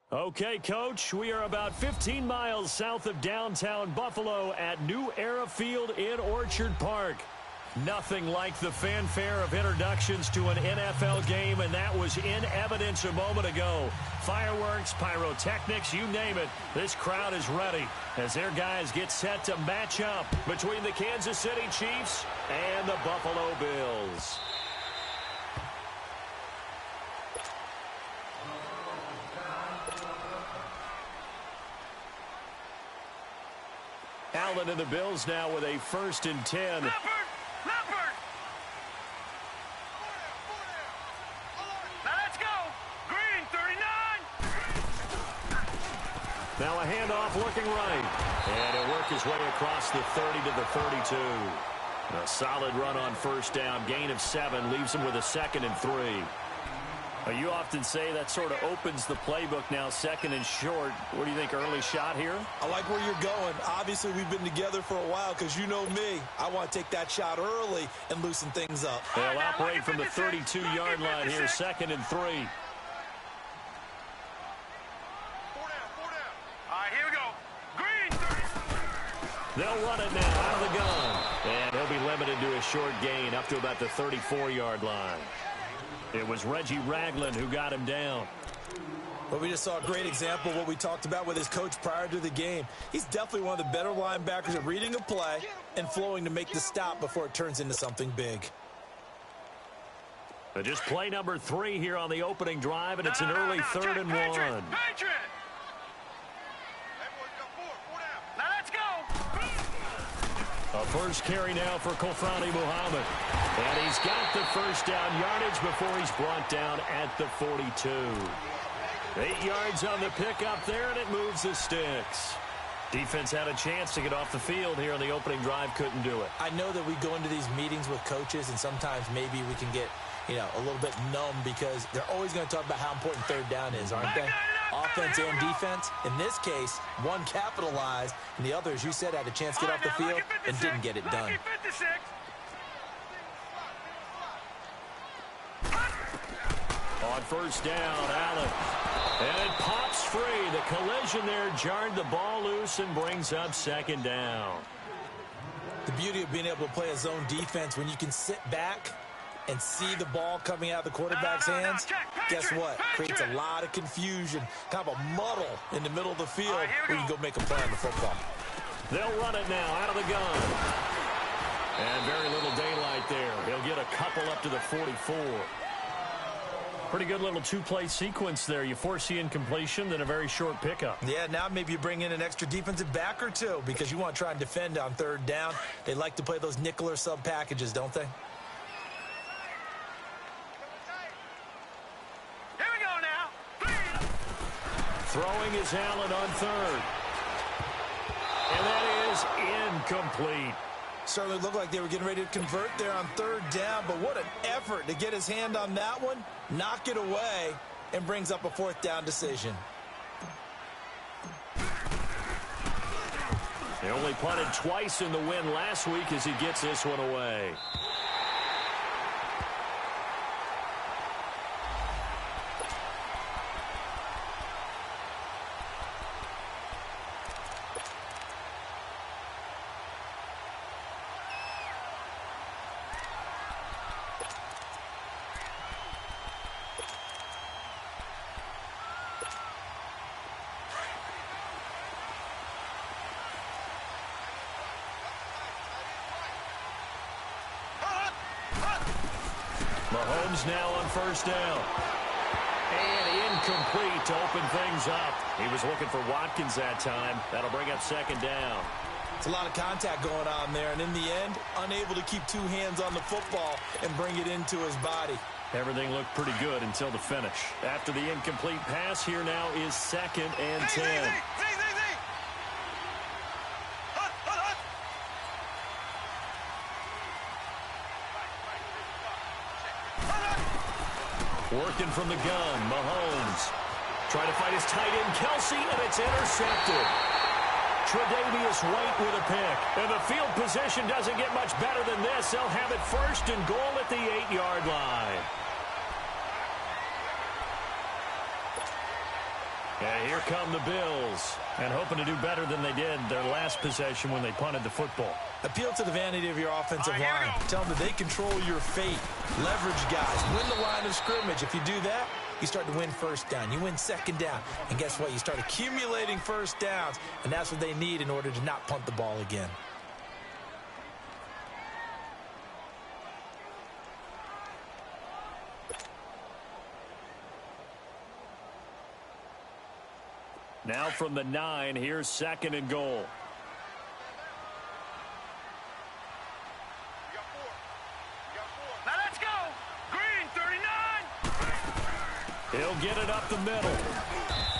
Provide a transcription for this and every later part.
Okay, Coach, we are about 15 miles south of downtown Buffalo at New Era Field in Orchard Park. Nothing like the fanfare of introductions to an NFL game, and that was in evidence a moment ago. Fireworks, pyrotechnics, you name it. This crowd is ready as their guys get set to match up between the Kansas City Chiefs and the Buffalo Bills. Allen and the Bills now with a 1st and 10. Leopard! Now let's go! Green, 39! Now a handoff looking right. And he'll work his way across the 30 to the 32. A solid run on 1st down. Gain of 7 leaves him with a 2nd and 3. You often say that sort of opens the playbook now, 2nd and short. What do you think, early shot here? I like where you're going. Obviously, we've been together for a while because you know me. I want to take that shot early and loosen things up. They'll operate from the 32-yard line here, 2nd and 3. 4 down. All right, here we go. Green, 30. They'll run it now out of the gun. And he'll be limited to a short gain up to about the 34-yard line. It was Reggie Ragland who got him down. Well, we just saw a great example of what we talked about with his coach prior to the game. He's definitely one of the better linebackers at reading a play and flowing to make the stop before it turns into something big. Just play number 3 here on the opening drive, and it's an early 3rd and 1. Patriot! Now let's go! A first carry now for Kofrani Muhammad. And he's got the 1st down yardage before he's brought down at the 42. 8 yards on the pickup there, and it moves the sticks. Defense had a chance to get off the field here on the opening drive, couldn't do it. I know that we go into these meetings with coaches, and sometimes maybe we can get, a little bit numb because they're always going to talk about how important 3rd down is, aren't they? Offense and defense. In this case, one capitalized, and the other, as you said, had a chance to get off the field and didn't get it done. On 1st down, Allen. And it pops free. The collision there jarred the ball loose and brings up 2nd down. The beauty of being able to play a zone defense when you can sit back and see the ball coming out of the quarterback's hands, guess what? Creates a lot of confusion, kind of a muddle in the middle of the field where you can go make a play on the football. They'll run it now out of the gun. And very little daylight there. He'll get a couple up to the 44. Pretty good little 2-play sequence there. You force the incompletion, then a very short pickup. Yeah, now maybe you bring in an extra defensive back or two because you want to try and defend on 3rd down. They like to play those nickel or sub packages, don't they? Here we go now. Throwing is Allen on 3rd. And that is incomplete. Certainly looked like they were getting ready to convert there on 3rd down, but what an effort to get his hand on that one, knock it away, and brings up a 4th down decision. They only punted twice in the win last week as he gets this one away. Mahomes now on 1st down. And incomplete to open things up. He was looking for Watkins that time. That'll bring up 2nd down. It's a lot of contact going on there, and in the end, unable to keep 2 hands on the football and bring it into his body. Everything looked pretty good until the finish. After the incomplete pass, here now is 2nd and 10. Working from the gun, Mahomes. Trying to fight his tight end, Kelsey, and it's intercepted. Tre'Davious White with a pick. And the field position doesn't get much better than this. They'll have it 1st and goal at the 8-yard line. And here come the Bills, and hoping to do better than they did their last possession when they punted the football. Appeal to the vanity of your offensive line. Tell them that they control your fate. Leverage guys. Win the line of scrimmage. If you do that, you start to win first down. You win second down. And guess what? You start accumulating first downs, and that's what they need in order to not punt the ball again. Now from the 9, here's 2nd and goal. Now let's go. Green, 39. He'll get it up the middle.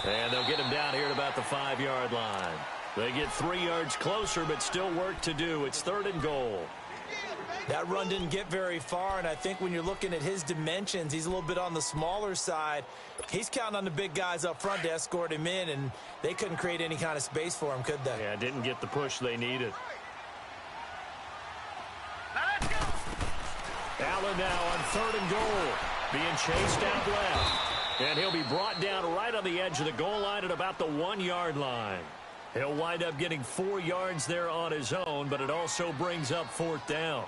And they'll get him down here at about the 5-yard line. They get 3 yards closer, but still work to do. It's 3rd and goal. That run didn't get very far, and I think when you're looking at his dimensions, he's a little bit on the smaller side. He's counting on the big guys up front to escort him in, and they couldn't create any kind of space for him, could they? Yeah, didn't get the push they needed. Now let's go. Allen now on 3rd and goal, being chased out left. And he'll be brought down right on the edge of the goal line at about the 1-yard line. He'll wind up getting 4 yards there on his own, but it also brings up 4th down.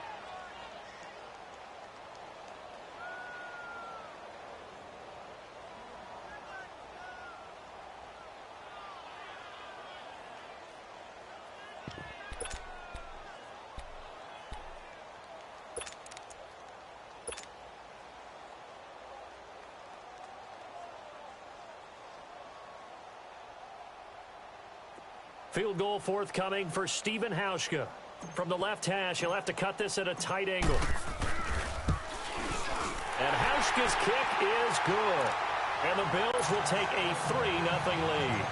Field goal forthcoming for Stephen Hauschka. From the left hash, he'll have to cut this at a tight angle. And Hauschka's kick is good. And the Bills will take a 3-0 lead.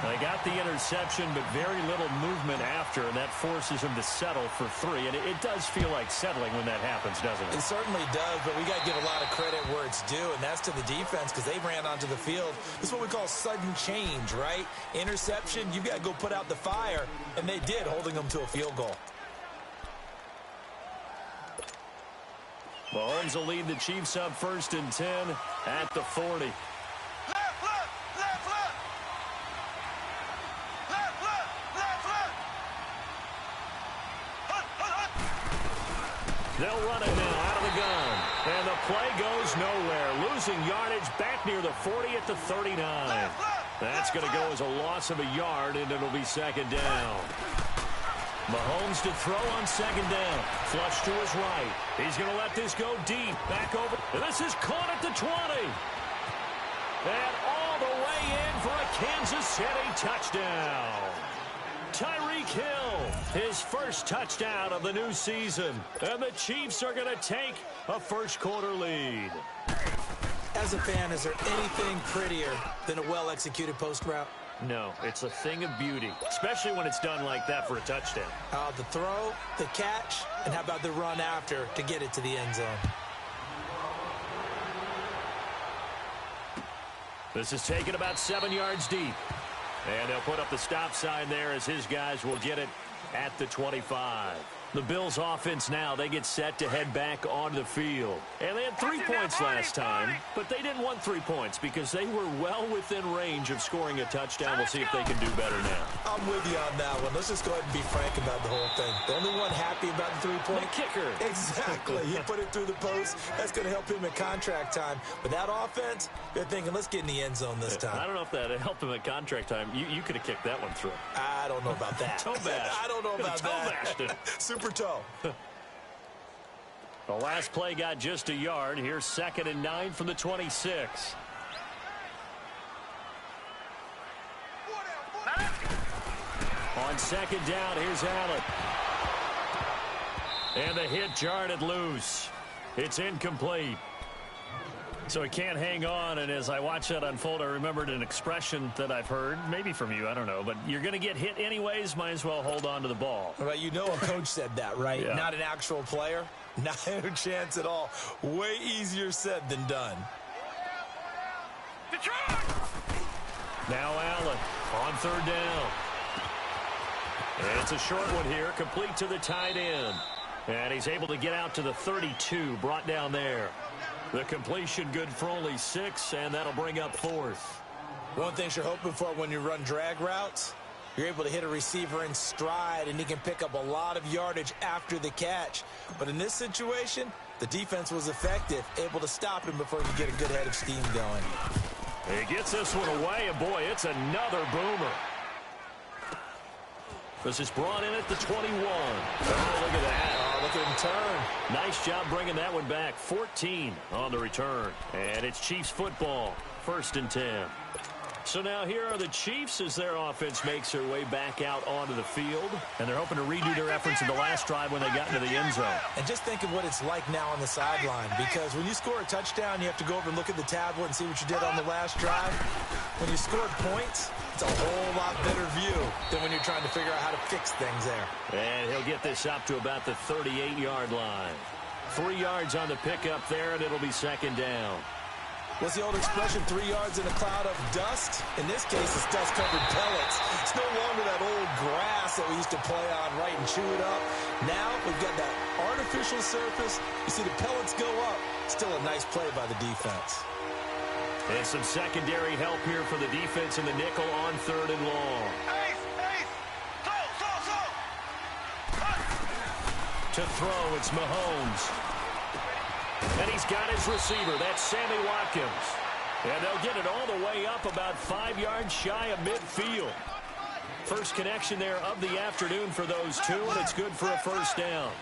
They got the interception, but very little movement after, and that forces him to settle for 3. And it does feel like settling when that happens, doesn't it? It certainly does, but we got to give a lot of credit where it's due, and that's to the defense because they ran onto the field. This is what we call sudden change, right? Interception, you've got to go put out the fire, and they did, holding them to a field goal. Mahomes will lead the Chiefs up 1st and 10 at the 40. They'll run it now out of the gun. And the play goes nowhere. Losing yardage back near the 40 at the 39. That's going to go as a loss of a yard, and it'll be 2nd down. Mahomes to throw on 2nd down. Flush to his right. He's going to let this go deep. Back over. And this is caught at the 20. And all the way in for a Kansas City touchdown. Tyreek Hill, his first touchdown of the new season. And the Chiefs are going to take a first-quarter lead. As a fan, is there anything prettier than a well-executed post route? No, it's a thing of beauty, especially when it's done like that for a touchdown. The throw, the catch, and how about the run after to get it to the end zone? This is taken about 7 yards deep. And they'll put up the stop sign there as his guys will get it at the 25. The Bills offense now, they get set to head back onto the field. And they had 3 points last time, but they didn't want 3 points because they were well within range of scoring a touchdown. We'll see if they can do better now. I'm with you on that one. Let's just go ahead and be frank about the whole thing. The only one happy about the 3-point kicker. Exactly. He put it through the post. That's going to help him at contract time. But that offense, they're thinking, let's get in the end zone this time. I don't know if that helped him at contract time. You could have kicked that one through. I don't know about that. Toe bash. I don't know about that. Toe bashed it. Super toe. The last play got just a yard. Here's 2nd and 9 from the 26. On 2nd down, here's Allen. And the hit jarred it loose. It's incomplete. So he can't hang on, and as I watch that unfold, I remembered an expression that I've heard, maybe from you, I don't know, but you're going to get hit anyways, might as well hold on to the ball. Well, you know a coach said that, right? Yeah. Not an actual player. Not a chance at all. Way easier said than done. Detroit! Now Allen on 3rd down. And it's a short one here, complete to the tight end. And he's able to get out to the 32, brought down there. The completion good for only 6, and that'll bring up 4th. One thing you're hoping for when you run drag routes, you're able to hit a receiver in stride, and he can pick up a lot of yardage after the catch. But in this situation, the defense was effective, able to stop him before he could get a good head of steam going. He gets this one away, and boy, it's another boomer. This is brought in at the 21. Oh, look at that. Oh, look at him turn. Nice job bringing that one back. 14 on the return. And it's Chiefs football. 1st and 10. So now here are the Chiefs as their offense makes their way back out onto the field. And they're hoping to redo their efforts in the last drive when they got into the end zone. And just think of what it's like now on the sideline. Because when you score a touchdown, you have to go over and look at the tablet and see what you did on the last drive. When you scored points, it's a whole lot better view than when you're trying to figure out how to fix things there. And he'll get this up to about the 38-yard line. 3 yards on the pickup there, and it'll be 2nd down. What's the old expression, 3 yards in a cloud of dust? In this case, it's dust-covered pellets. It's no longer that old grass that we used to play on, right, and chew it up. Now we've got that artificial surface. You see the pellets go up. Still a nice play by the defense. And some secondary help here for the defense in the nickel on 3rd and long. To throw, it's Mahomes. And he's got his receiver. That's Sammy Watkins. And they'll get it all the way up about 5 yards shy of midfield. First connection there of the afternoon for those two, and it's good for a 1st down.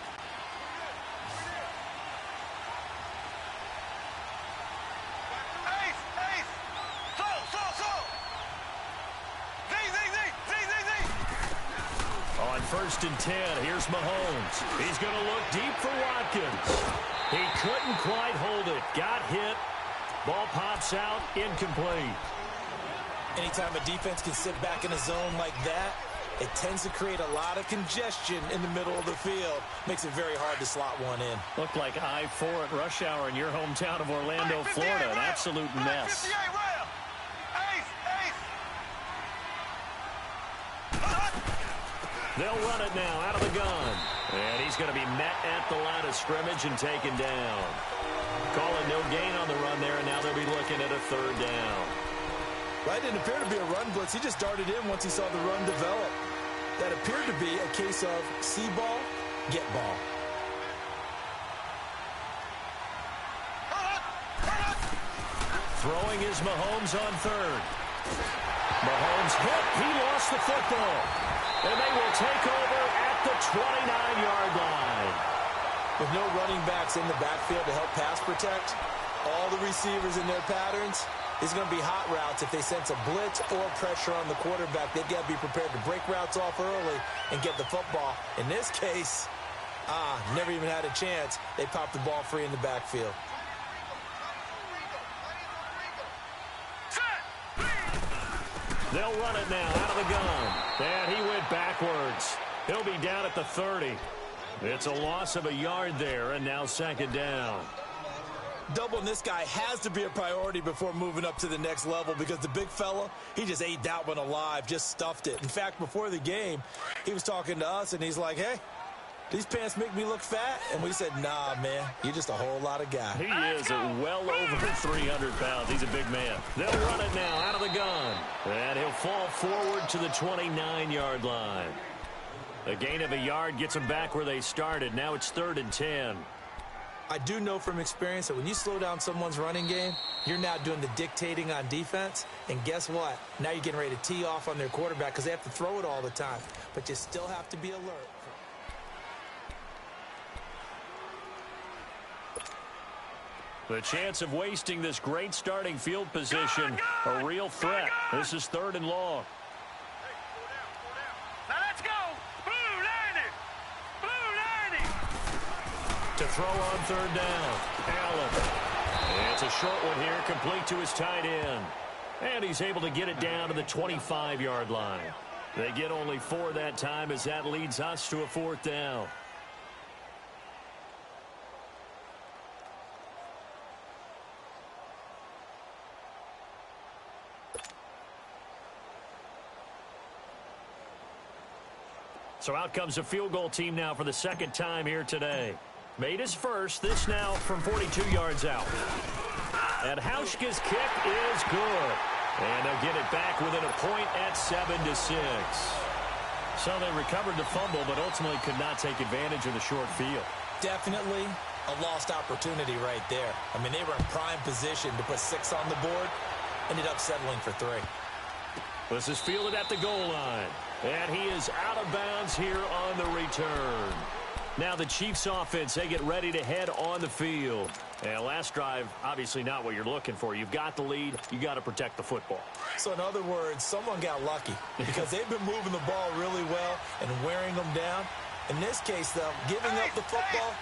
On 1st and 10, here's Mahomes. He's going to look deep for Watkins. He couldn't quite hold it. Got hit. Ball pops out. Incomplete. Anytime a defense can sit back in a zone like that, it tends to create a lot of congestion in the middle of the field. Makes it very hard to slot one in. Looked like I-4 at rush hour in your hometown of Orlando, Florida. An absolute mess. They'll run it now out of the gun. And he's going to be met at the line of scrimmage and taken down. Calling no gain on the run there, and now they'll be looking at a 3rd down. Well, it didn't appear to be a run blitz. He just darted in once he saw the run develop. That appeared to be a case of see ball, get ball. Throwing is Mahomes on 3rd. Mahomes hit. He lost the football. And they will take over at the 29-yard line. With no running backs in the backfield to help pass protect, all the receivers in their patterns, it's going to be hot routes. If they sense a blitz or pressure on the quarterback, they've got to be prepared to break routes off early and get the football. In this case, never even had a chance. They popped the ball free in the backfield. They'll run it now out of the gun. And he went backwards. He'll be down at the 30. It's a loss of a yard there, and now 2nd down. Doubling this guy has to be a priority before moving up to the next level because the big fella, he just ate that one alive, just stuffed it. In fact, before the game, he was talking to us, and he's like, hey, these pants make me look fat? And we said, nah, man, you're just a whole lot of guy. He is well over 300 pounds. He's a big man. They'll run it now out of the gun. And he'll fall forward to the 29-yard line. A gain of a yard gets them back where they started. Now it's 3rd and 10. I do know from experience that when you slow down someone's running game, you're now doing the dictating on defense. And guess what? Now you're getting ready to tee off on their quarterback because they have to throw it all the time. But you still have to be alert. The chance of wasting this great starting field position, a real threat. This is 3rd and long. Now let's go. Blue line it. Blue line it. To throw on 3rd down. Allen. It's a short one here, complete to his tight end. And he's able to get it down to the 25-yard line. They get only 4 that time as that leads us to a 4th down. So out comes a field goal team now for the 2nd time here today. Made his first, this now from 42 yards out. And Hauschka's kick is good. And they'll get it back within a point at 7-6. So they recovered the fumble, but ultimately could not take advantage of the short field. Definitely a lost opportunity right there. I mean, they were in prime position to put 6 on the board. Ended up settling for 3. This is fielded at the goal line. And he is out of bounds here on the return. Now the Chiefs offense, they get ready to head on the field. And last drive, obviously not what you're looking for. You've got the lead. You got to protect the football. So in other words, someone got lucky because they've been moving the ball really well and wearing them down. In this case, though, giving up the football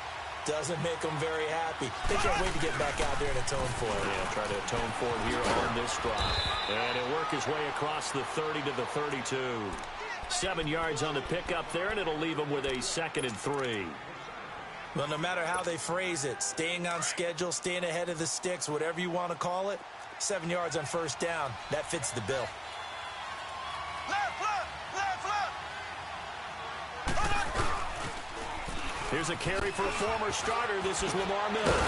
doesn't make them very happy. They can't wait to get back out there and atone for it. Yeah, try to atone for it here on this drive. And he'll work his way across the 30 to the 32. 7 yards on the pickup there, and it'll leave him with a 2nd and 3. Well, no matter how they phrase it, staying on schedule, staying ahead of the sticks, whatever you want to call it, 7 yards on first down, that fits the bill. Left foot! Here's a carry for a former starter. This is Lamar Miller.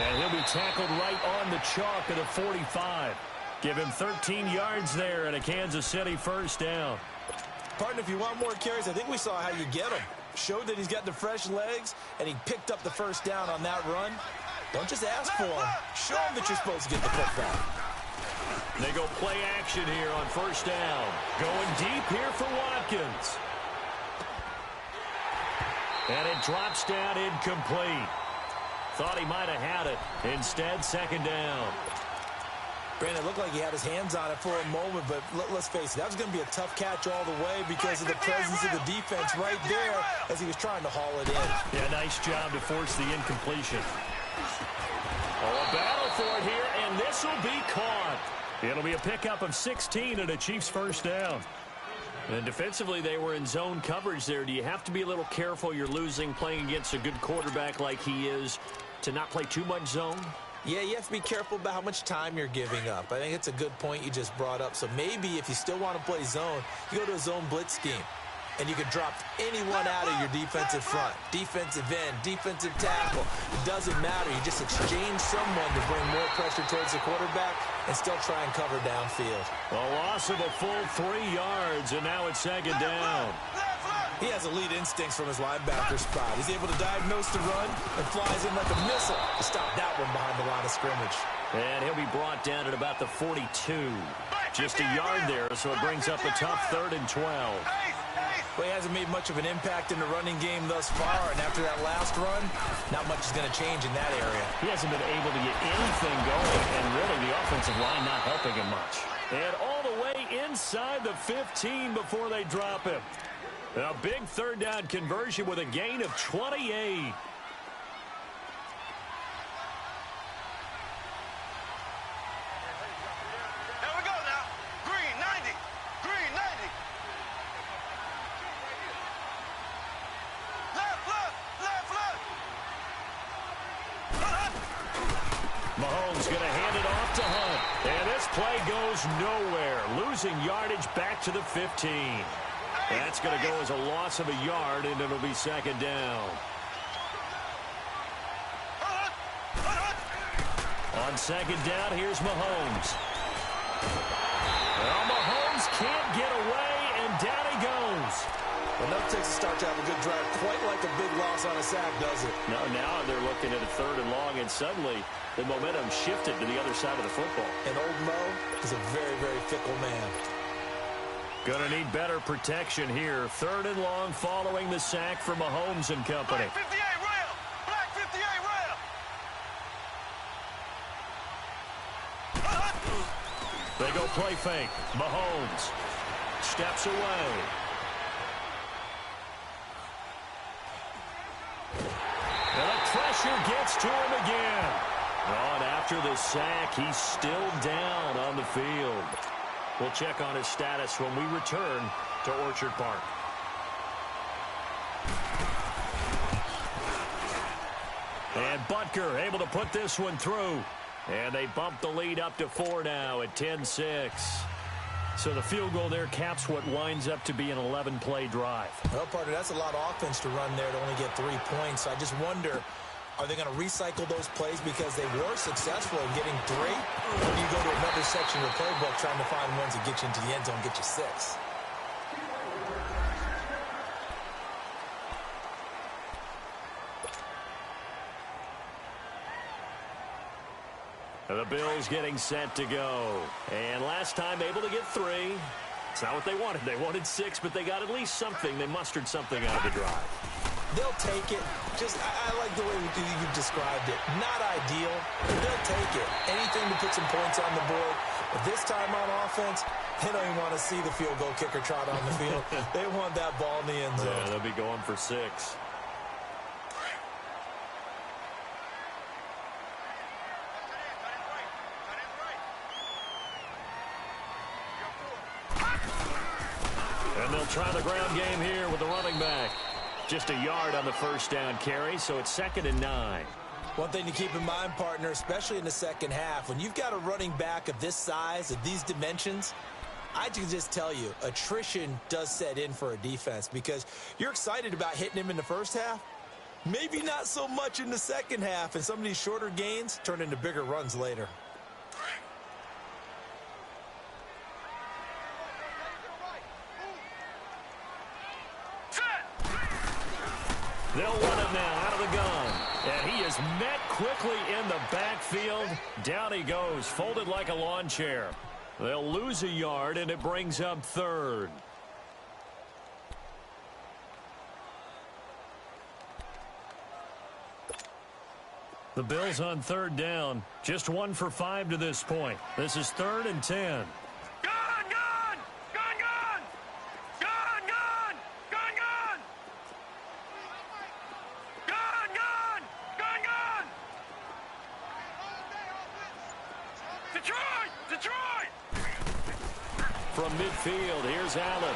And he'll be tackled right on the chalk of the 45. Give him 13 yards there and a Kansas City first down. Partner, if you want more carries, I think we saw how you get them. Showed that he's got the fresh legs, and he picked up the first down on that run. Don't just ask for him. Show him that you're supposed to get the putback. They go play action here on first down. Going deep here for Watkins. And it drops down incomplete. Thought he might have had it. Instead, 2nd down. Brandon, it looked like he had his hands on it for a moment, but let's face it, that was going to be a tough catch all the way because of the presence of the defense right there as he was trying to haul it in. Yeah, nice job to force the incompletion. Oh, a battle for it here, and this will be caught. It'll be a pickup of 16 and a Chiefs first down. And defensively, they were in zone coverage there. Do you have to be a little careful? You're losing, playing against a good quarterback like he is, to not play too much zone? Yeah, you have to be careful about how much time you're giving up. I think it's a good point you just brought up. So maybe if you still want to play zone, you go to a zone blitz scheme. And you can drop anyone out of your defensive front. Defensive end, defensive tackle. It doesn't matter. You just exchange someone to bring more pressure towards the quarterback and still try and cover downfield. A loss of a full 3 yards, and now it's 2nd down. He has elite instincts from his linebacker spot. He's able to diagnose the run and flies in like a missile to stop that one behind the line of scrimmage. And he'll be brought down at about the 42. Just a yard there, so it brings up a tough 3rd and 12. Well, he hasn't made much of an impact in the running game thus far, and after that last run, not much is going to change in that area. He hasn't been able to get anything going, and really the offensive line not helping him much. And all the way inside the 15 before they drop him. A big 3rd down conversion with a gain of 28. Mahomes going to hand it off to Hunt. And this play goes nowhere. Losing yardage back to the 15. That's going to go as a loss of a yard, and it'll be 2nd down. On 2nd down, here's Mahomes. Well, Mahomes can't get away, and down he goes. Well, that takes a start to have a good drive, quite like a big loss on a sack, does it? No, now they're looking at a 3rd and long, and suddenly the momentum shifted to the other side of the football. And old Mo is a very, very fickle man. Going to need better protection here. 3rd and long following the sack for Mahomes and company. Black 58 rail! Black 58 rail! They go play fake. Mahomes steps away. And the pressure gets to him again. And after the sack, he's still down on the field. We'll check on his status when we return to Orchard Park. And Butker able to put this one through. And they bump the lead up to 4 now at 10-6. So the field goal there caps what winds up to be an 11-play drive. Well, partner, that's a lot of offense to run there to only get 3 points. I just wonder, are they going to recycle those plays because they were successful in getting 3? Or do you go to a much this section of the playbook, trying to find ones that get you into the end zone, get you 6. The Bills getting set to go. And last time able to get 3. It's not what they wanted. They wanted 6, but they got at least something. They mustered something out of the drive. They'll take it. I like the way you've described it. Not ideal, but they'll take it. Anything to put some points on the board. But this time on offense, they don't even want to see the field goal kicker trot on the field. They want that ball in the end zone. Yeah, they'll be going for 6. And they'll try the ground game here with the running back. Just a yard on the first down carry, so it's 2nd and 9. One thing to keep in mind, partner, especially in the second half, when you've got a running back of this size, of these dimensions, I can just tell you, attrition does set in for a defense because you're excited about hitting him in the first half. Maybe not so much in the second half, and some of these shorter gains turn into bigger runs later. They'll run it now out of the gun. And he is met quickly in the backfield. Down he goes, folded like a lawn chair. They'll lose a yard, and it brings up 3rd. The Bills on 3rd down. Just 1 for 5 to this point. This is 3rd and 10. From midfield, here's Allen.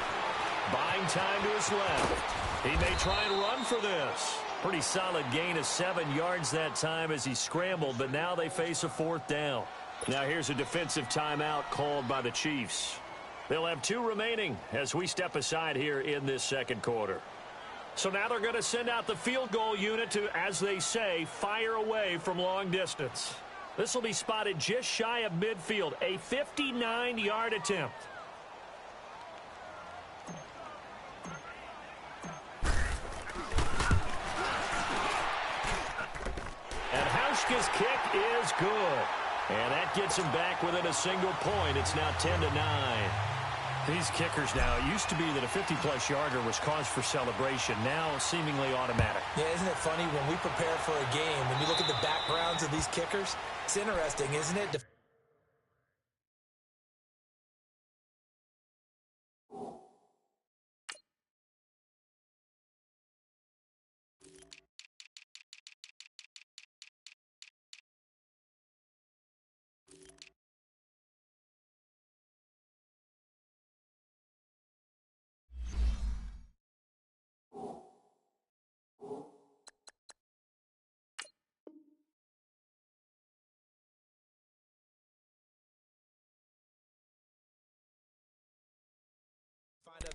Buying time to his left. He may try and run for this. Pretty solid gain of 7 yards that time as he scrambled, but now they face a 4th down. Now here's a defensive timeout called by the Chiefs. They'll have 2 remaining as we step aside here in this second quarter. So now they're going to send out the field goal unit to, as they say, fire away from long distance. This will be spotted just shy of midfield, a 59-yard attempt. And Hauschka's kick is good. And that gets him back within a single point. It's now 10-9. These kickers now, it used to be that a 50-plus yarder was cause for celebration. Now seemingly automatic. Yeah, isn't it funny when we prepare for a game, when you look at the backgrounds of these kickers, it's interesting, isn't it?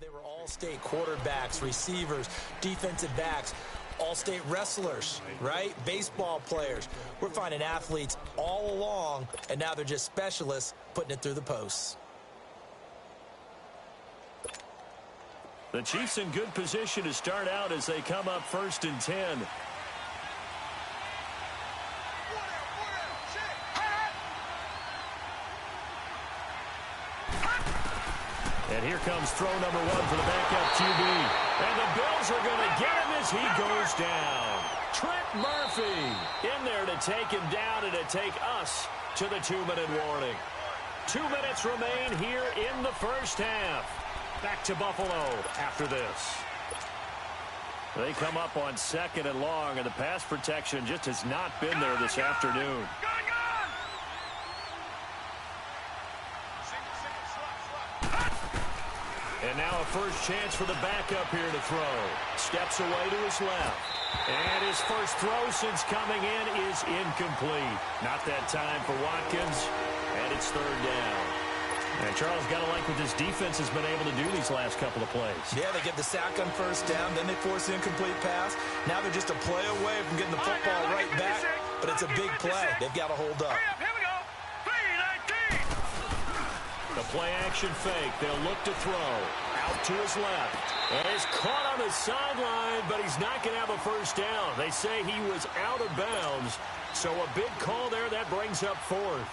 They were all-state quarterbacks, receivers, defensive backs, all-state wrestlers, right? Baseball players. We're finding athletes all along, and now they're just specialists putting it through the posts. The Chiefs in good position to start out as they come up 1st and 10. And here comes throw number 1 for the backup QB. And the Bills are going to get him as he goes down. Trent Murphy in there to take him down and to take us to the 2-minute warning. 2 minutes remain here in the first half. Back to Buffalo after this. They come up on 2nd and long, and the pass protection just has not been there this afternoon. And now a first chance for the backup here to throw. Steps away to his left. And his first throw since coming in is incomplete. Not that time for Watkins. And it's 3rd down. And Charles, got to like what this defense has been able to do these last couple of plays. Yeah, they get the sack on first down, then they force the incomplete pass. Now they're just a play away from getting the football right back, but it's a big play. They've got to hold up. Here we go. 3-19. play-action fake. They'll look to throw. Out to his left. And is caught on the sideline, but he's not going to have a first down. They say he was out of bounds. So a big call there. That brings up fourth.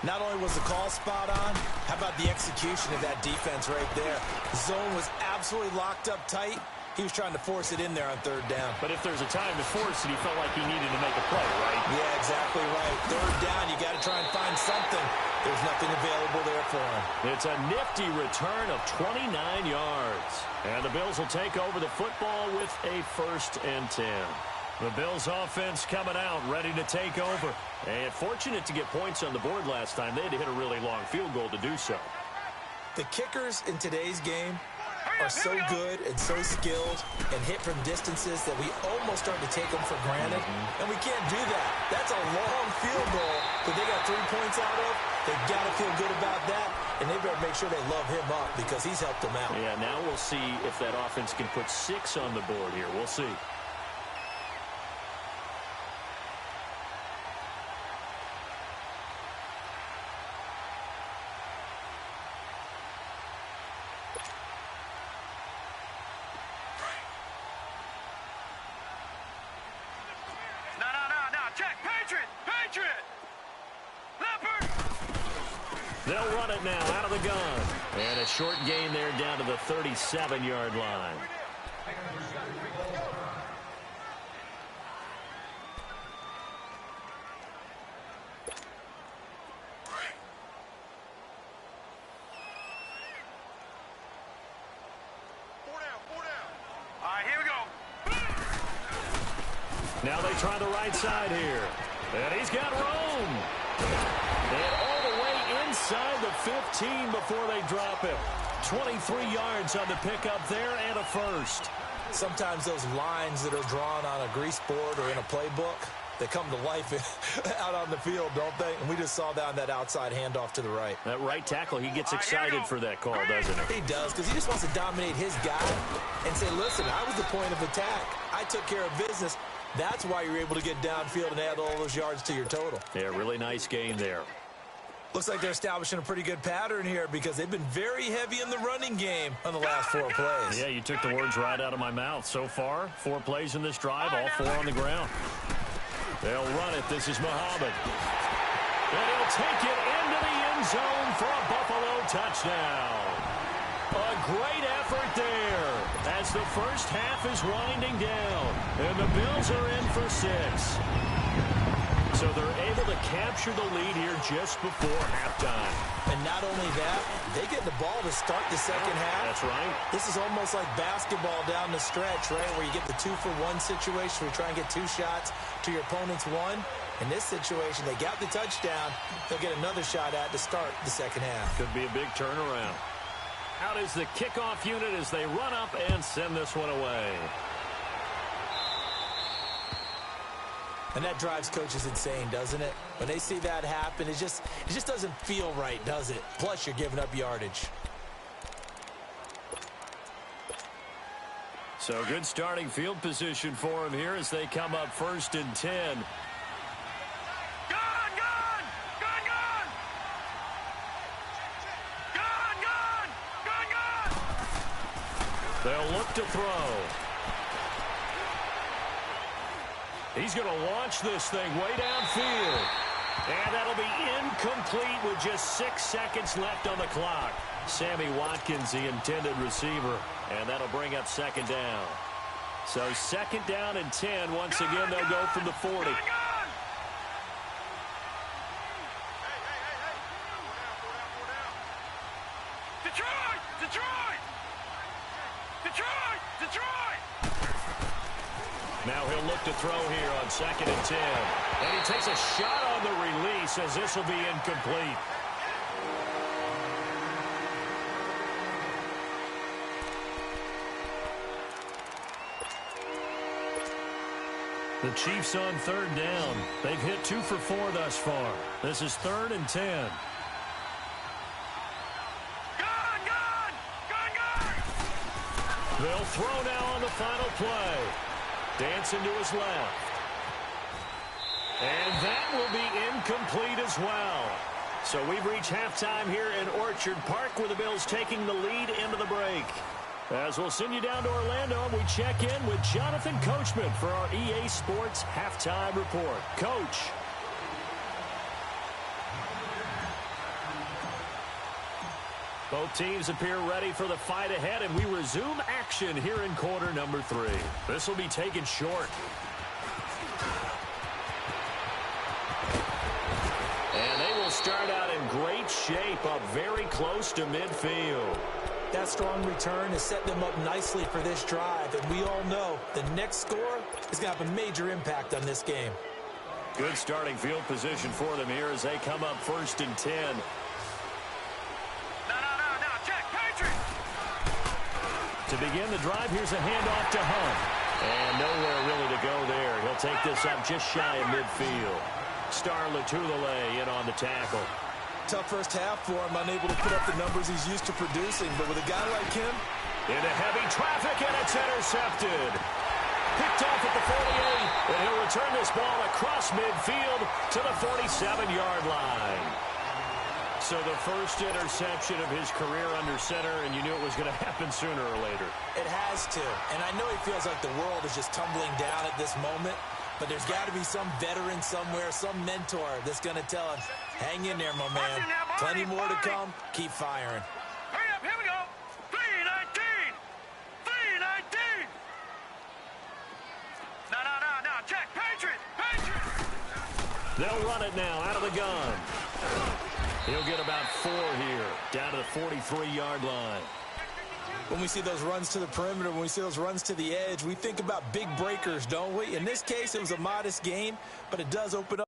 Not only was the call spot on, how about the execution of that defense right there? The zone was absolutely locked up tight. He was trying to force it in there on third down. But if there's a time to force it, he felt like he needed to make a play, right? Yeah, exactly right. Third down, you got to try and find something. There's nothing available there for him. It's a nifty return of 29 yards. And the Bills will take over the football with a 1st and 10. The Bills offense coming out, ready to take over. And fortunate to get points on the board last time. They had to hit a really long field goal to do so. The kickers in today's game are so good and so skilled and hit from distances that we almost start to take them for granted. And we can't do that. That's a long field goal that they got 3 points out of. They've got to feel good about that. And they better make sure they love him up because he's helped them out. Yeah, now we'll see if that offense can put 6 on the board here. We'll see. They'll run it now out of the gun. And a short gain there down to the 37-yard line. All right, here we go. Now they try the right side here. And he's got room. And all the way inside the 15 before they drop him. 23 yards on the pickup there and a first. Sometimes those lines that are drawn on a grease board or in a playbook, they come to life out on the field, don't they? And we just saw that on that outside handoff to the right. That right tackle, he gets excited for that call, doesn't he? He does, because he just wants to dominate his guy and say, listen, I was the point of attack. I took care of business. That's why you're able to get downfield and add all those yards to your total. Yeah, really nice gain there. Looks like they're establishing a pretty good pattern here because they've been very heavy in the running game on the last 4 plays. Yeah, you took the words right out of my mouth. So far, 4 plays in this drive, all 4 on the ground. They'll run it. This is Muhammad. And he'll take it into the end zone for a Buffalo touchdown. A great effort there as the first half is winding down. And the Bills are in for 6. So they're able to capture the lead here just before halftime. And not only that, they get the ball to start the second half. That's right. This is almost like basketball down the stretch, right, where you get the 2-for-1 situation where you try and get 2 shots to your opponent's 1. In this situation, they got the touchdown. They'll get another shot at to start the second half. Could be a big turnaround. Out is the kickoff unit as they run up and send this one away. And that drives coaches insane, doesn't it? When they see that happen, it just doesn't feel right, does it? Plus, you're giving up yardage. So good starting field position for him here as they come up 1st and 10. They'll look to throw. He's going to launch this thing way downfield. And that'll be incomplete with just 6 seconds left on the clock. Sammy Watkins, the intended receiver. And that'll bring up 2nd down. So 2nd down and 10. Once again, they'll go from the 40. Now he'll look to throw here on 2nd and 10. And he takes a shot on the release as this will be incomplete. The Chiefs on 3rd down. They've hit 2 for 4 thus far. This is 3rd and 10. They'll throw now on the final play. Dancing to his left. And that will be incomplete as well. So we've reached halftime here in Orchard Park with the Bills taking the lead into the break. As we'll send you down to Orlando, we check in with Jonathan Coachman for our EA Sports Halftime Report. Coach. Both teams appear ready for the fight ahead, and we resume action here in quarter number 3. This will be taken short. And they will start out in great shape, up very close to midfield. That strong return has set them up nicely for this drive, and we all know the next score is going to have a major impact on this game. Good starting field position for them here as they come up 1st and 10. No, check, Patriot! To begin the drive, here's a handoff to Hunt. And nowhere really to go there. He'll take this up just shy of midfield. Star Lotulelei in on the tackle. Tough first half for him, unable to put up the numbers he's used to producing. But with a guy like him, into heavy traffic, and it's intercepted. Picked off at the 48, and he'll return this ball across midfield to the 47-yard line. So the first interception of his career under center, and you knew it was going to happen sooner or later. It has to. And I know he feels like the world is just tumbling down at this moment, but there's got to be some veteran somewhere, some mentor that's going to tell him, hang in there, my man. Plenty more to come. Keep firing. Hurry up, here we go. 319. 319. No, check, Patriot. They'll run it now out of the gun. He'll get about 4 here, down to the 43-yard line. When we see those runs to the perimeter, when we see those runs to the edge, we think about big breakers, don't we? In this case, it was a modest gain, but it does open up.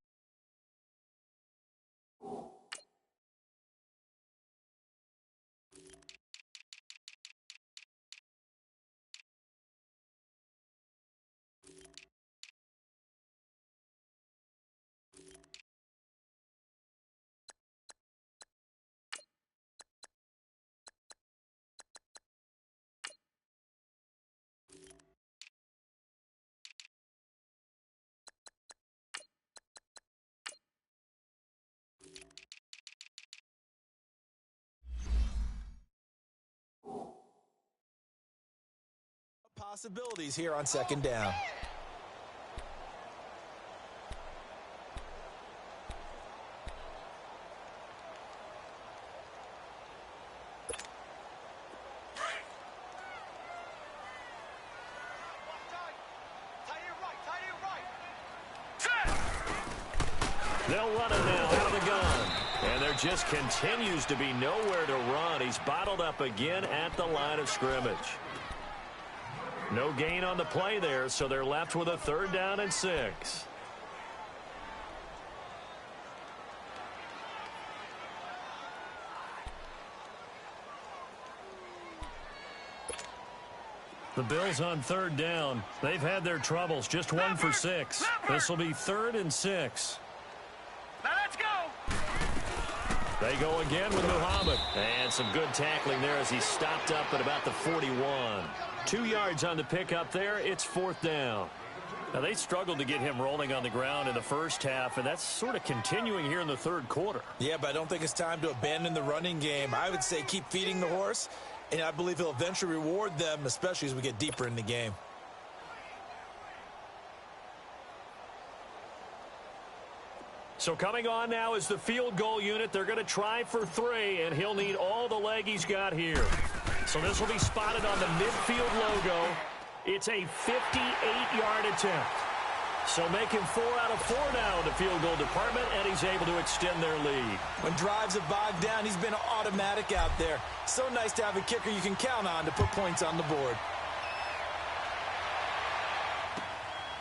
Possibilities here on 2nd down. They'll run it now out of the gun. And there just continues to be nowhere to run. He's bottled up again at the line of scrimmage. No gain on the play there, so they're left with a 3rd down and 6. The Bills on 3rd down. They've had their troubles, just 1 for 6. This will be 3rd and 6. Now let's go. They go again with Muhammad. And some good tackling there as he stopped up at about the 41. 2 yards on the pickup there. It's 4th down. Now, they struggled to get him rolling on the ground in the first half, and that's sort of continuing here in the 3rd quarter. Yeah, but I don't think it's time to abandon the running game. I would say keep feeding the horse, and I believe he'll eventually reward them, especially as we get deeper in the game. So coming on now is the field goal unit. They're going to try for 3, and he'll need all the leg he's got here. So this will be spotted on the midfield logo. It's a 58-yard attempt. So making 4 out of 4 now in the field goal department, and he's able to extend their lead. When drives have bogged down, he's been automatic out there. So nice to have a kicker you can count on to put points on the board.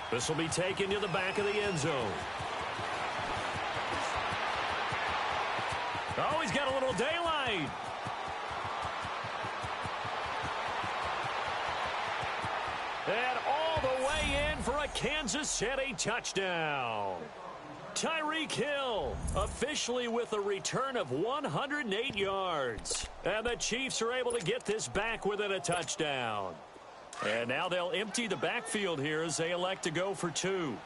This will be taken to the back of the end zone. Oh, he's got a little daylight. And all the way in for a Kansas City touchdown. Tyreek Hill officially with a return of 108 yards. And the Chiefs are able to get this back within a touchdown. And now they'll empty the backfield here as they elect to go for 2.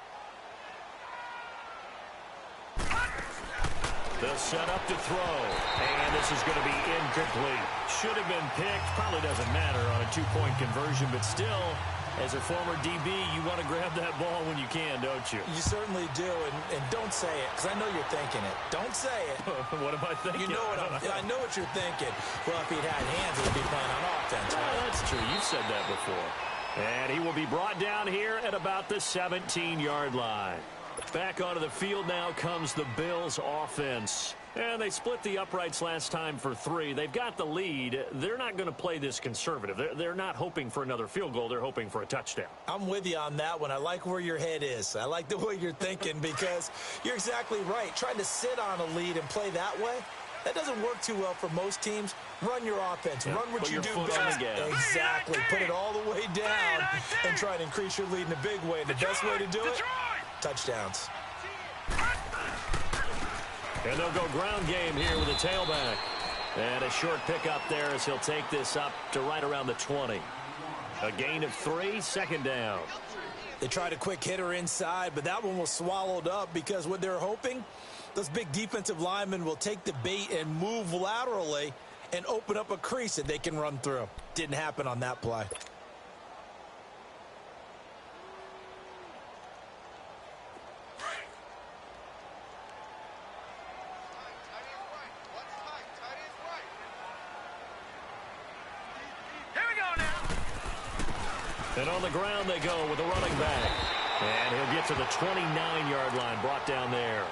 They'll set up to throw. And this is going to be incomplete. Should have been picked. Probably doesn't matter on a two-point conversion, but still, as a former DB, you want to grab that ball when you can, don't you? You certainly do, and don't say it, because I know you're thinking it. Don't say it. What am I thinking? You know what I know what you're thinking. Well, if he'd had hands, he'd be playing on offense. Right? Oh, that's true. You've said that before. And he will be brought down here at about the 17-yard line. Back onto the field now comes the Bills offense. And they split the uprights last time for 3. They've got the lead. They're not going to play this conservative. They're not hoping for another field goal. They're hoping for a touchdown. I'm with you on that one. I like where your head is. I like the way you're thinking because you're exactly right. Trying to sit on a lead and play that way, that doesn't work too well for most teams. Run your offense. Run what you do best. Exactly. Put it all the way down and try to increase your lead in a big way. The best way to do it, touchdowns. And they'll go ground game here with a tailback. And a short pickup there as he'll take this up to right around the 20. A gain of 3, second down. They tried a quick hitter inside, but that one was swallowed up because what they're hoping, those big defensive linemen will take the bait and move laterally and open up a crease that they can run through. Didn't happen on that play. And on the ground they go with a running back. And he'll get to the 29-yard line, brought down there.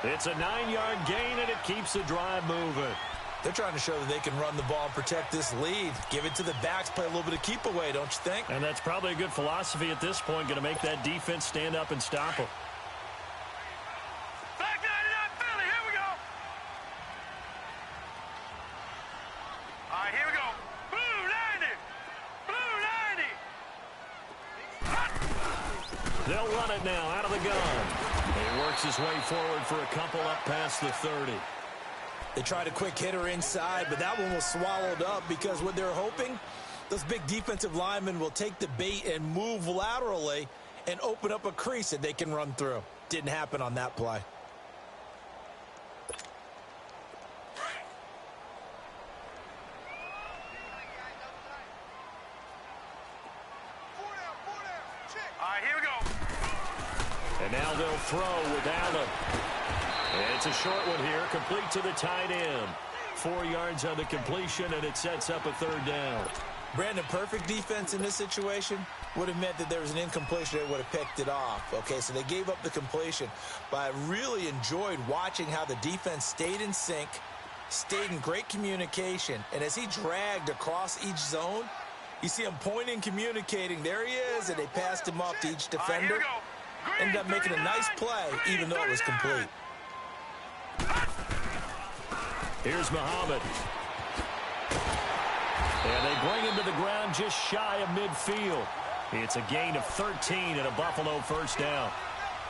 It's a 9-yard gain, and it keeps the drive moving. They're trying to show that they can run the ball and protect this lead. Give it to the backs, play a little bit of keep away, don't you think? And that's probably a good philosophy at this point, going to make that defense stand up and stop them. Back 99 Philly, here we go. All right, here we go. Blue 90. Blue 90. They'll run it now out of the gun. He works his way forward for a couple up past the 30. They tried a quick hitter inside, but that one was swallowed up because what they're hoping, those big defensive linemen will take the bait and move laterally and open up a crease that they can run through. Didn't happen on that play. All right, here we go. And now they'll throw without him. And it's a short one here, complete to the tight end. 4 yards on the completion, and it sets up a third down. Brandon, perfect defense in this situation would have meant that there was an incompletion that would have picked it off. Okay, so they gave up the completion. But I really enjoyed watching how the defense stayed in sync, stayed in great communication. And as he dragged across each zone, you see him pointing, communicating. There he is, and they passed him off to each defender. Ended up making a nice play, even though it was complete. Here's Muhammad. And they bring him to the ground just shy of midfield. It's a gain of 13 and a Buffalo first down.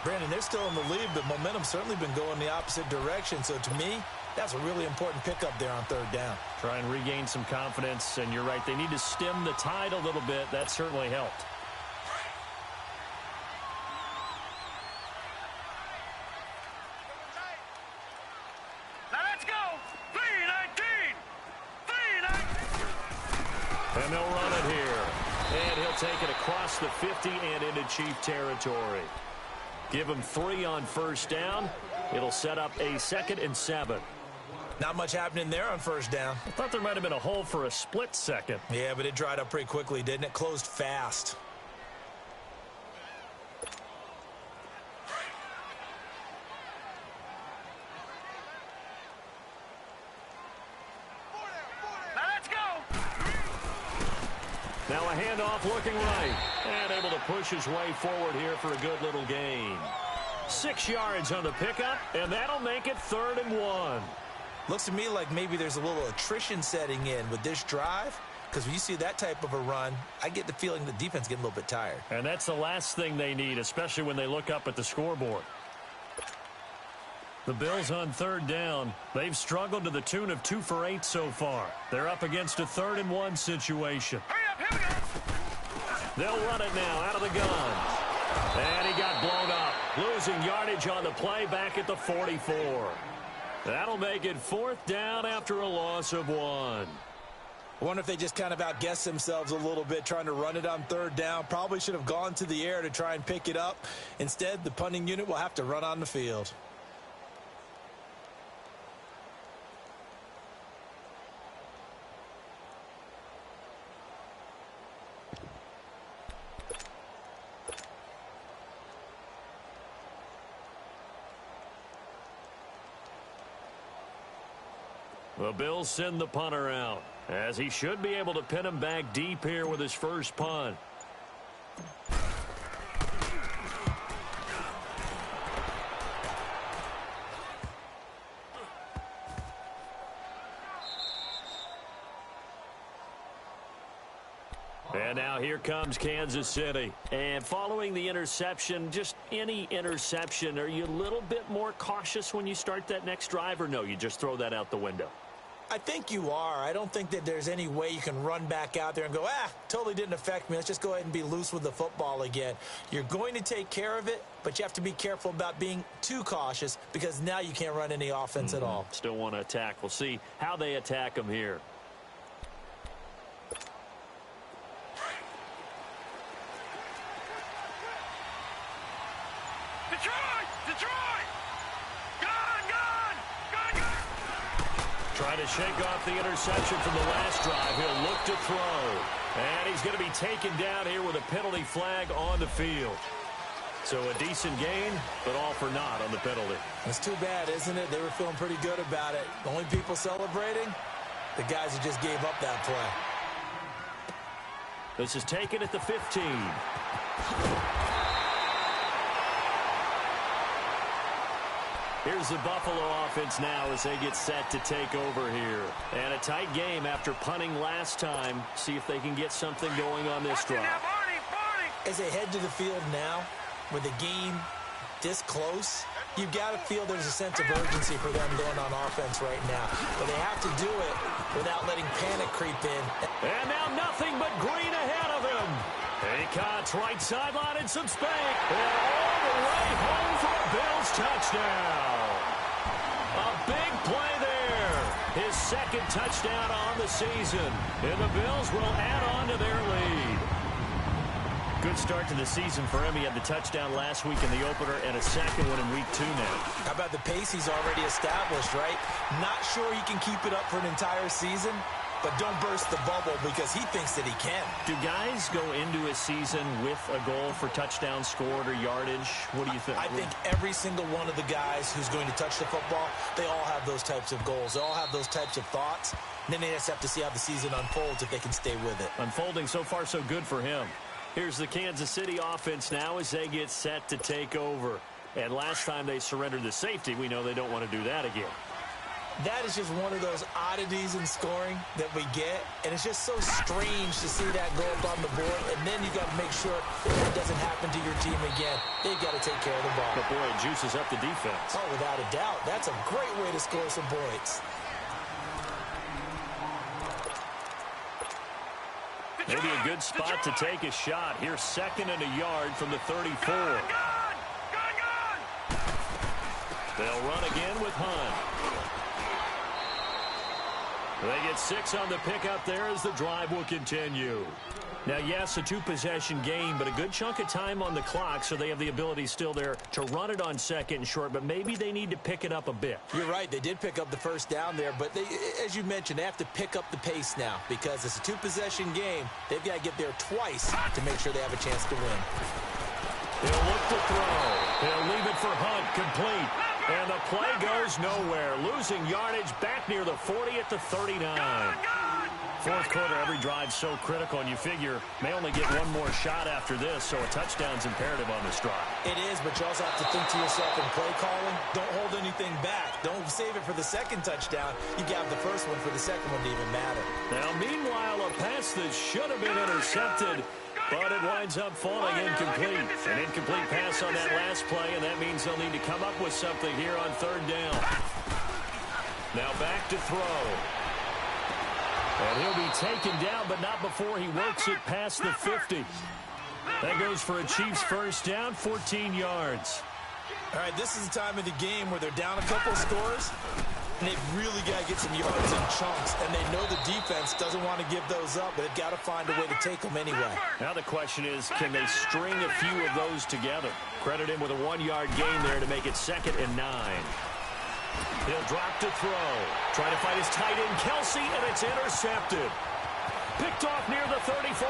Brandon, they're still in the lead, but momentum's certainly been going the opposite direction. So to me, that's a really important pickup there on third down. Try and regain some confidence, and you're right. They need to stem the tide a little bit. That certainly helped. And they'll run it here. And he'll take it across the 50 and into Chief territory. Give him 3 on first down. It'll set up a 2nd and 7. Not much happening there on first down. I thought there might have been a hole for a split second. Yeah, but it dried up pretty quickly, didn't it? Closed fast. Now a handoff looking right. And able to push his way forward here for a good little gain. 6 yards on the pickup, and that'll make it 3rd and 1. Looks to me like maybe there's a little attrition setting in with this drive. Because when you see that type of a run, I get the feeling the defense getting a little bit tired. And that's the last thing they need, especially when they look up at the scoreboard. The Bills on 3rd down. They've struggled to the tune of 2 for 8 so far. They're up against a 3rd and 1 situation. They'll run it now out of the gun. And he got blown up. Losing yardage on the play back at the 44. That'll make it 4th down after a loss of 1. I wonder if they just kind of outguessed themselves a little bit trying to run it on 3rd down. Probably should have gone to the air to try and pick it up. Instead, the punting unit will have to run on the field. The Bills send the punter out, as he should be able to pin him back deep here with his first punt. And now here comes Kansas City. And following the interception, just any interception, are you a little bit more cautious when you start that next drive, or no, you just throw that out the window? I think you are. I don't think that there's any way you can run back out there and go, totally didn't affect me. Let's just go ahead and be loose with the football again. You're going to take care of it, but you have to be careful about being too cautious because now you can't run any offense at all. Still want to attack. We'll see how they attack them here. Trying to shake off the interception from the last drive. He'll look to throw. And he's going to be taken down here with a penalty flag on the field. So a decent gain, but all for naught on the penalty. It's too bad, isn't it? They were feeling pretty good about it. The only people celebrating, the guys who just gave up that play. This is taken at the 15. Here's the Buffalo offense now as they get set to take over here. And a tight game after punting last time. See if they can get something going on this drive. As they head to the field now, with the game this close, you've got to feel there's a sense of urgency for them going on offense right now. But they have to do it without letting panic creep in. And now nothing but green ahead of him. Acott's right sideline and some spank. And all the way home for a Bills touchdown. A big play there. His second touchdown on the season. And the Bills will add on to their lead. Good start to the season for him. He had the touchdown last week in the opener and a second one in week 2 now. How about the pace he's already established, right? Not sure he can keep it up for an entire season, but don't burst the bubble because he thinks that he can. Do guys go into a season with a goal for touchdowns scored or yardage? What do you think? I think every single one of the guys who's going to touch the football, they all have those types of goals. They all have those types of thoughts. And then they just have to see how the season unfolds if they can stay with it. Unfolding so far so good for him. Here's the Kansas City offense now as they get set to take over. And last time they surrendered the safety, we know they don't want to do that again. That is just one of those oddities in scoring that we get. And it's just so strange to see that go up on the board. And then you got to make sure that doesn't happen to your team again. They've got to take care of the ball. But boy, it juices up the defense. Oh, without a doubt. That's a great way to score some points. Maybe a good spot to take a shot. Here's 2nd and a yard from the 34. They'll run again with Hunt. They get 6 on the pickup there as the drive will continue. Now, yes, a 2-possession game, but a good chunk of time on the clock, so they have the ability still there to run it on 2nd and short, but maybe they need to pick it up a bit. You're right. They did pick up the first down there, but they, as you mentioned, they have to pick up the pace now because it's a 2-possession game. They've got to get there twice to make sure they have a chance to win. He'll look to throw. He'll leave it for Hunt, complete. And the play goes nowhere. Losing yardage back near the 40 at the 39. Fourth quarter, every drive so critical, and you figure may only get one more shot after this, so a touchdown's imperative on this drive. It is, but you also have to think to yourself in play calling, don't hold anything back. Don't save it for the second touchdown. You got the first one for the second one to even matter. Now, meanwhile, a pass that should have been intercepted, but it winds up falling incomplete. An incomplete pass on that last play, and that means they'll need to come up with something here on 3rd down. Now back to throw. And he'll be taken down, but not before he works it past the 50. That goes for a Chiefs first down, 14 yards. All right, this is the time of the game where they're down a couple of scores. And they've really got to get some yards in chunks, and they know the defense doesn't want to give those up, but they've got to find a way to take them anyway. Now the question is, can they string a few of those together? Credit him with a 1-yard gain there to make it 2nd and 9. He'll drop to throw. Trying to find his tight end, Kelsey, and it's intercepted. Picked off near the 34.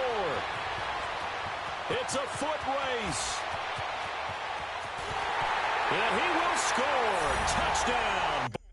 It's a foot race. And he will score. Touchdown.